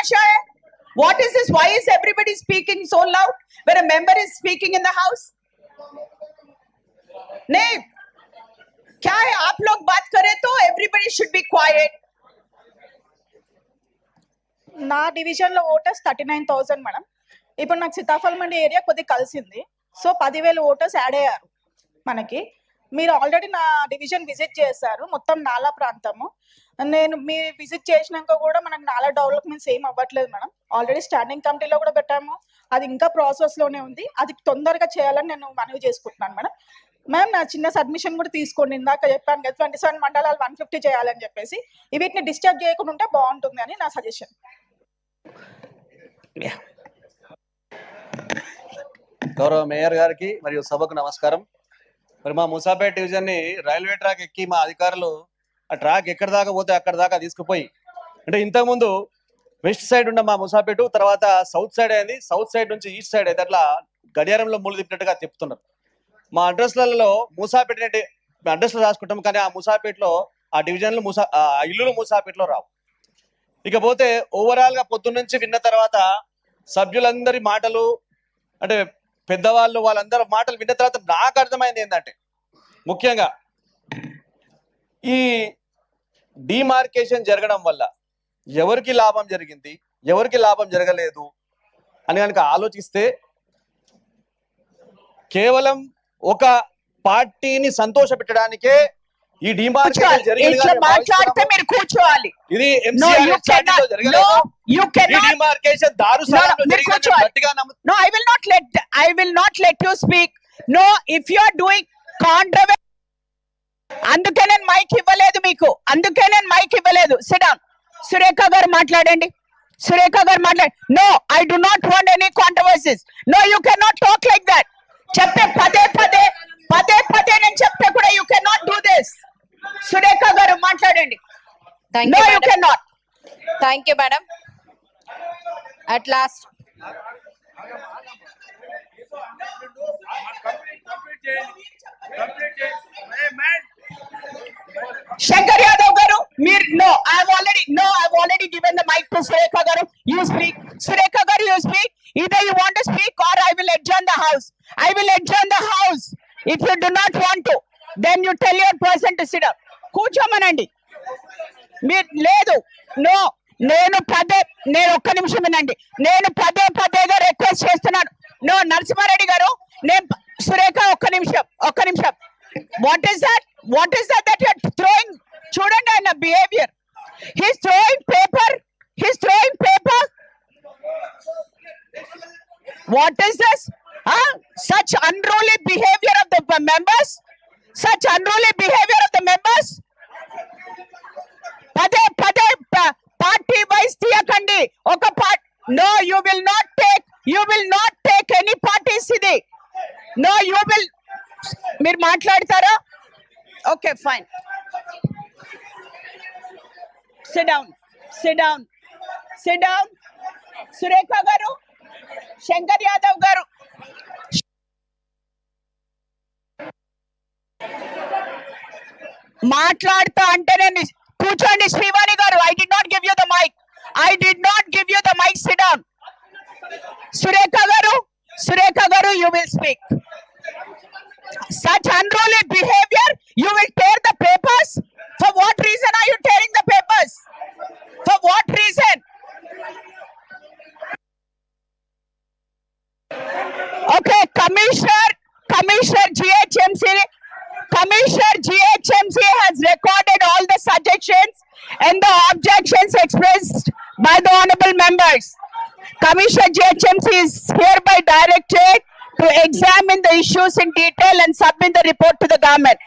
tamasha hai? What is this? Why is everybody speaking so loud when a member is speaking in the house? नहीं, क्या है? आप लोग बात करें तो everybody should be quiet. నా డివిజన్ లో ఓటర్స్ 39,000 మేడం. ఇప్పుడు నాకు సీతాఫల్ మండి ఏరియా కొద్దిగా కలిసింది. సో 10,000 ఓటర్స్ యాడ్ అయ్యారు మనకి. మీరు ఆల్రెడీ నా డివిజన్ విజిట్ చేశారు, మొత్తం నాలా ప్రాంతము. నేను మీరు విజిట్ చేసినాక కూడా మనకు నాలా డెవలప్మెంట్స్ ఏం అవ్వట్లేదు మేడం. ఆల్రెడీ స్టాండింగ్ కమిటీలో కూడా పెట్టాము, అది ఇంకా ప్రాసెస్లోనే ఉంది. అది తొందరగా చేయాలని నేను మనవి చేసుకుంటున్నాను మేడం. మ్యామ్ నా చిన్న సబ్మిషన్ కూడా తీసుకోండి. ఇందాక చెప్పాను కదా 27 మండలాలు 150 చేయాలని చెప్పేసి. వీటిని డిస్టర్బ్ చేయకుండా ఉంటే బాగుంటుంది అని నా సజెషన్. గౌరవ మేయర్ గారికి మరియు సభకు నమస్కారం. మరి మా ముసాపేట్ డివిజన్ ని రైల్వే ట్రాక్ ఎక్కి మా అధికారులు ఆ ట్రాక్ ఎక్కడి దాకా పోతే అక్కడ దాకా తీసుకుపోయి, అంటే ఇంతకుముందు వెస్ట్ సైడ్ ఉన్న మా ముసాపేటు తర్వాత సౌత్ సైడ్ అయింది, సౌత్ సైడ్ నుంచి ఈస్ట్ సైడ్ అయితే అట్లా గడియారంలో మూలు తిప్పినట్టుగా చెప్తున్నారు. మా అడ్రస్లలో మూసాపేట అంటే అడ్రస్లు రాసుకుంటాం, కానీ ఆ ముసాపేటలో ఆ డివిజన్లు ఇల్లులు మూసాపేటలో రావు. ఇకపోతే ఓవరాల్ గా పొద్దున్న నుంచి విన్న తర్వాత సభ్యులందరి మాటలు, అంటే పెద్దవాళ్ళు వాళ్ళందరూ మాటలు విన్న తర్వాత నాకు అర్థమైంది ఏంటంటే, ముఖ్యంగా ఈ డిమార్కేషన్ జరగడం వల్ల ఎవరికి లాభం జరిగింది, ఎవరికి లాభం జరగలేదు అని కనుక ఆలోచిస్తే, కేవలం ఒక పార్టీని సంతోష పెట్టడానికే ఈ డిమార్కేషన్ జరిగింది. మాట్లాడితే మీరు కూర్చోవాలి. ఇది No, you cannot. No, I will not let you speak. No, if you are doing controversy, అందుకే నేను మైక్ ఇవ్వలేదు మీకు, అందుకే నేను మైక్ ఇవ్వలేదు. SIT down. సురేఖ గారు మాట్లాడండి, సురేఖ గారు మాట్లాడండి. No, I do not want any controversies. No, you can not talk like that. చెప్తే పదే పదే నేను చెప్తే కూడా you can not do this. Surekha garu మాట్లాడండి. No, you cannot. Thank you, madam. At last. Shankar Yadav garu, no, I've already given the mic to Surekha garu. You speak. Surekha garu, you speak. Either you want to speak or I will adjourn the house. I will adjourn the house. If you do not want to, then you tell your person to sit up. కూర్చోమనండి. మీరు లేదు. No, నేను ఒక్క నిమిషం వినండి. నేను పదేగా request చేస్తున్నాను. No, Narasimha Reddy garu, నేను సురేఖ ఒక్క నిమిషం. What is that that you are throwing? చూడండి ఆయన behaviour. He's throwing paper. What is this? Such unruly behavior of the members. పదే పార్టీ వైస్ తీయకండి. ఒక party. No, you will not take any parties. ఇది no, you will. మీరు మాట్లాడతారా? Okay, fine. Sit down. Surekha garu, Shankar Yadav గారు, మాట్లాడుతా అంటే నేను కూర్చోండి. Srivani garu, I did not give you the mic. Sit down. Surekha garu, you will speak. Such unruly behavior, you will tear the papers. For what reason are you tearing the papers? For what reason? Okay, Commissioner GHMC has recorded all the suggestions and the objections expressed by the honorable members. Commissioner GHMC is hereby directed to examine the issues in detail and submit the report to the government.